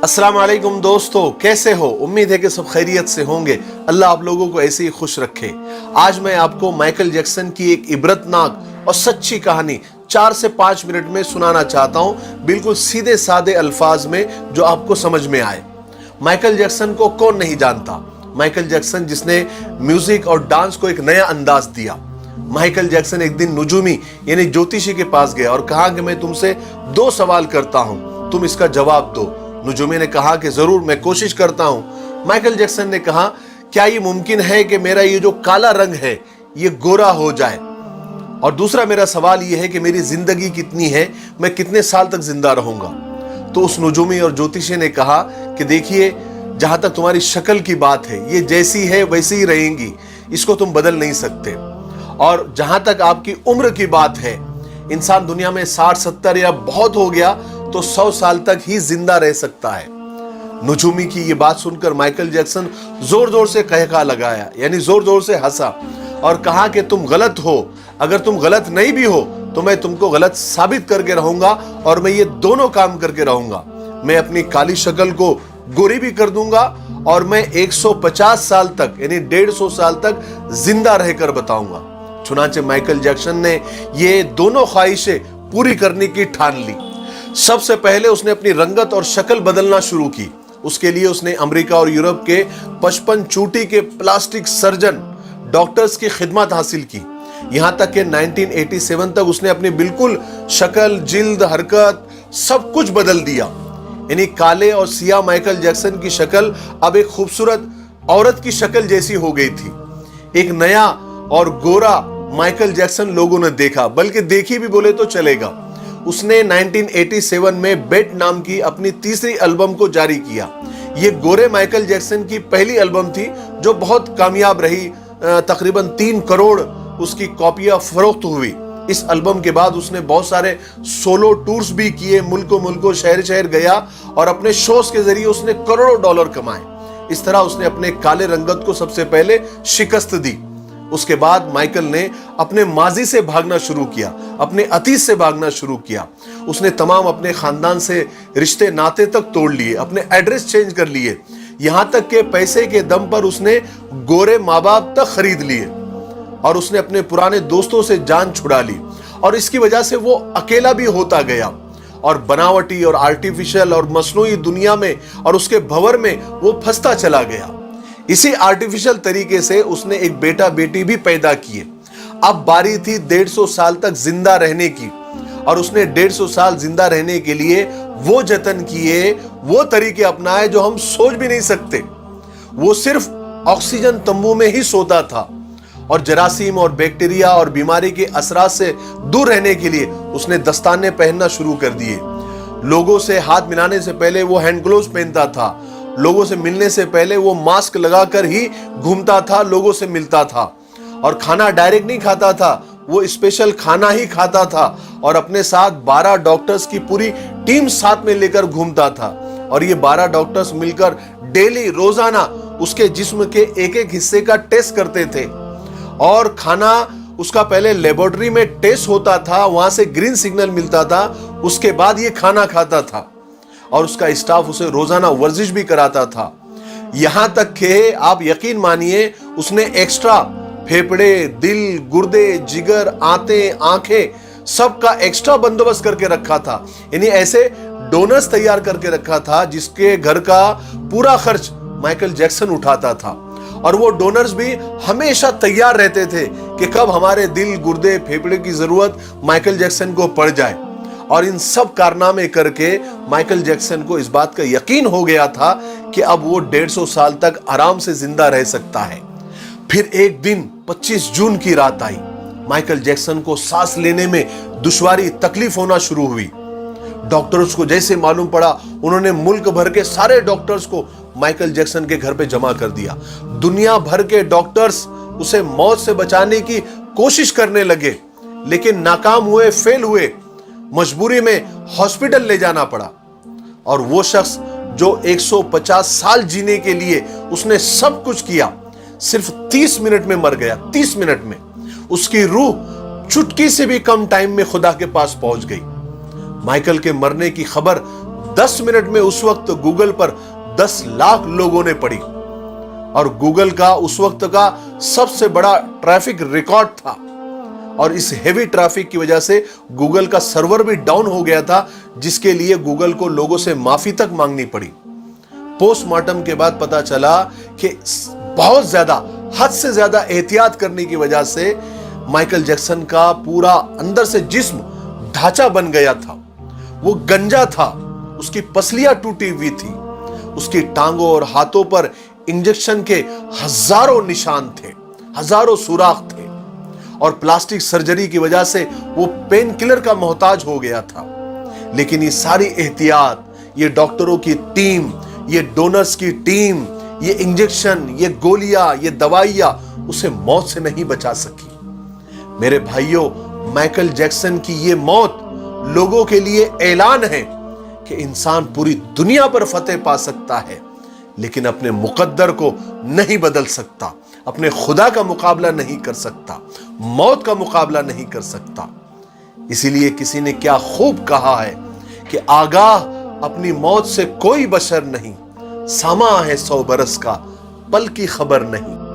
अस्सलाम वालेकुम दोस्तों, कैसे हो? उम्मीद है कि सब खैरियत से होंगे। अल्लाह आप लोगों को ऐसे ही खुश रखे। आज मैं आपको माइकल जैक्सन की एक इबरतनाक और सच्ची कहानी 4 से 5 मिनट में सुनाना चाहता हूं, बिल्कुल सीधे सादे अल्फाज में जो आपको समझ में आए। माइकल जैक्सन को कौन नहीं जानता? माइकल जैक्सन जिसने म्यूजिक और डांस को एक नया अंदाज दिया। माइकल जैक्सन एक दिन नुजूमी यानी ज्योतिषी के पास गया और कहा कि मैं तुमसे 2 सवाल करता हूं, तुम इसका जवाब दो। नुजूमी ने कहा कि जरूर, मैं कोशिश करता हूं। माइकल जैक्सन ने कहा, क्या ये मुमकिन है कि मेरा ये जो काला रंग है ये गोरा हो जाए? और दूसरा मेरा सवाल ये है कि मेरी जिंदगी कितनी है, मैं कितने साल तक जिंदा रहूंगा? तो उस नुजूमी और ज्योतिषी ने कहा कि देखिए, जहां तक तुम्हारी शक्ल की बात है, ये जैसी है वैसी ही रहेंगी, इसको तुम बदल नहीं सकते। और जहां तक आपकी उम्र की बात है, इंसान दुनिया में 60-70 या बहुत हो गया तो 100 साल तक ही जिंदा रह सकता है। नुजूमी की ये बात सुनकर माइकल जैक्सन जोर जोर से कहका लगाया, यानी जोर जोर से हंसा और कहा कि तुम गलत हो। अगर तुम गलत नहीं भी हो तो मैं तुमको गलत साबित करके रहूंगा, और मैं ये दोनों काम करके रहूंगा। मैं अपनी काली शक्ल को गोरी भी कर दूंगा और मैं 150 साल तक यानी 150 साल तक जिंदा रहकर बताऊंगा। चुनाचे माइकल जैक्सन ने ये दोनों ख्वाहिशें पूरी करने की ठान ली। सबसे पहले उसने अपनी रंगत और शक्ल बदलना शुरू की। उसके लिए उसने अमेरिका और यूरोप के 55 चोटी के प्लास्टिक सर्जन डॉक्टर्स की खिदमत हासिल की। यहां तक कि 1987 तक उसने अपनी बिल्कुल शक्ल, जिल्द, हरकत सब कुछ बदल दिया। यानी काले और सियाह माइकल जैक्सन की शक्ल अब एक खूबसूरत औरत की शक्ल जैसी हो गई थी। एक नया और गोरा माइकल जैक्सन लोगों ने देखा, बल्कि देखी भी बोले तो चलेगा। उसने 1987 में बेट नाम की अपनी तीसरी एल्बम को जारी किया। यह गोरे माइकल जैक्सन की पहली एल्बम थी जो बहुत कामयाब रही। तकरीबन 3 करोड़ उसकी कॉपियां फरोख्त हुई। इस एल्बम के बाद उसने बहुत सारे सोलो टूर्स भी किए, मुल्कों शहर शहर गया और अपने शोज के जरिए उसने करोड़ों डॉलर कमाए। इस तरह उसने अपने काले रंगत को सबसे पहले शिकस्त दी। उसके बाद माइकल ने अपने माजी से भागना शुरू किया, अपने अतीत से भागना शुरू किया। उसने तमाम अपने खानदान से रिश्ते नाते तक तोड़ लिए, अपने एड्रेस चेंज कर लिए, यहां तक के पैसे के दम पर उसने गोरे माँ बाप तक खरीद लिए और उसने अपने पुराने दोस्तों से जान छुड़ा ली। और इसकी वजह से वो अकेला भी होता गया और बनावटी और आर्टिफिशियल और मसनूई दुनिया में और उसके भंवर में वो फंसता चला गया। इसी आर्टिफिशियल तरीके से उसने एक बेटा बेटी भी पैदा किए। अब बारी थी 150 साल तक जिंदा रहने की, और उसने 150 साल जिंदा रहने के लिए वो जतन किए, वो तरीके अपनाए जो हम सोच भी नहीं सकते। वो सिर्फ ऑक्सीजन तंबू में ही सोता था और जरासीम और बैक्टीरिया और बीमारी के असरात से दूर रहने के लिए उसने दस्ताने पहनना शुरू कर दिए। लोगों से हाथ मिलाने से पहले वो हैंड ग्लोव्स पहनता था। लोगों से मिलने से पहले वो मास्क लगाकर ही घूमता था, लोगों से मिलता था। और खाना डायरेक्ट नहीं खाता था, वो स्पेशल खाना ही खाता था। और अपने साथ 12 डॉक्टर्स की पूरी टीम साथ में लेकर घूमता था। और ये 12 डॉक्टर्स मिलकर डेली रोजाना उसके जिस्म के एक एक हिस्से का टेस्ट करते थे। और खाना उसका पहले लेबोरेटरी में टेस्ट होता था, वहां से ग्रीन सिग्नल मिलता था, उसके बाद ये खाना खाता था। और उसका स्टाफ उसे रोजाना वर्जिश भी कराता था। यहां तक कि आप यकीन मानिए, उसने एक्स्ट्रा फेफड़े, दिल, गुर्दे, जिगर, आंखें सबका एक्स्ट्रा बंदोबस्त करके रखा था। यानी ऐसे डोनर्स तैयार करके रखा था जिसके घर का पूरा खर्च माइकल जैक्सन उठाता था। और वो डोनर्स भी हमेशा तैयार रहते थे कि कब हमारे दिल, गुर्दे, फेफड़े की जरूरत माइकल जैक्सन को पड़ जाए। और इन सब कारनामे करके माइकल जैक्सन को इस बात का यकीन हो गया था कि अब वो 150 साल तक आराम से जिंदा रह सकता है। फिर एक दिन 25 जून की रात आई। माइकल जैक्सन को सांस लेने में दुश्वारी, तकलीफ होना शुरू हुई। डॉक्टर्स को जैसे मालूम पड़ा, उन्होंने मुल्क भर के सारे डॉक्टर्स को माइकल जैक्सन के घर पे जमा कर दिया। दुनिया भर के डॉक्टर्स उसे मौत से बचाने की कोशिश करने लगे, लेकिन नाकाम हुए, फेल हुए। मजबूरी में हॉस्पिटल ले जाना पड़ा। और वो शख्स जो 150 साल जीने के लिए उसने सब कुछ किया, सिर्फ 30 मिनट में मर गया। 30 मिनट में उसकी रूह चुटकी से भी कम टाइम में खुदा के पास पहुंच गई। माइकल के मरने की खबर 10 मिनट में उस वक्त गूगल पर 10 लाख लोगों ने पढ़ी और गूगल का उस वक्त का सबसे बड़ा ट्रैफिक रिकॉर्ड था। और इस हेवी ट्रैफिक की वजह से गूगल का सर्वर भी डाउन हो गया था, जिसके लिए गूगल को लोगों से माफी तक मांगनी पड़ी। पोस्टमार्टम के बाद पता चला कि बहुत ज्यादा, हद से ज्यादा एहतियात करने की वजह से माइकल जैक्सन का पूरा अंदर से जिस्म ढांचा बन गया था। वो गंजा था, उसकी पसलियां टूटी हुई थी, उसकी टांगों और हाथों पर इंजेक्शन के हजारों निशान थे, हजारों सुराख थे और प्लास्टिक सर्जरी की वजह से वो पेन किलर का मोहताज हो गया था। लेकिन ये सारी एहतियात, ये डॉक्टरों की टीम, ये डोनर्स की टीम, ये इंजेक्शन, ये गोलियां, ये दवाइयां उसे मौत से नहीं बचा सकी। मेरे भाइयों, माइकल जैक्सन की ये मौत लोगों के लिए ऐलान है कि इंसान पूरी दुनिया पर फतेह पा सकता है, लेकिन अपने मुकद्दर को नहीं बदल सकता, अपने खुदा का मुकाबला नहीं कर सकता, मौत का मुकाबला नहीं कर सकता। इसीलिए किसी ने क्या खूब कहा है कि आगाह अपनी मौत से कोई बशर नहीं, सामा है 100 बरस का, पल की खबर नहीं।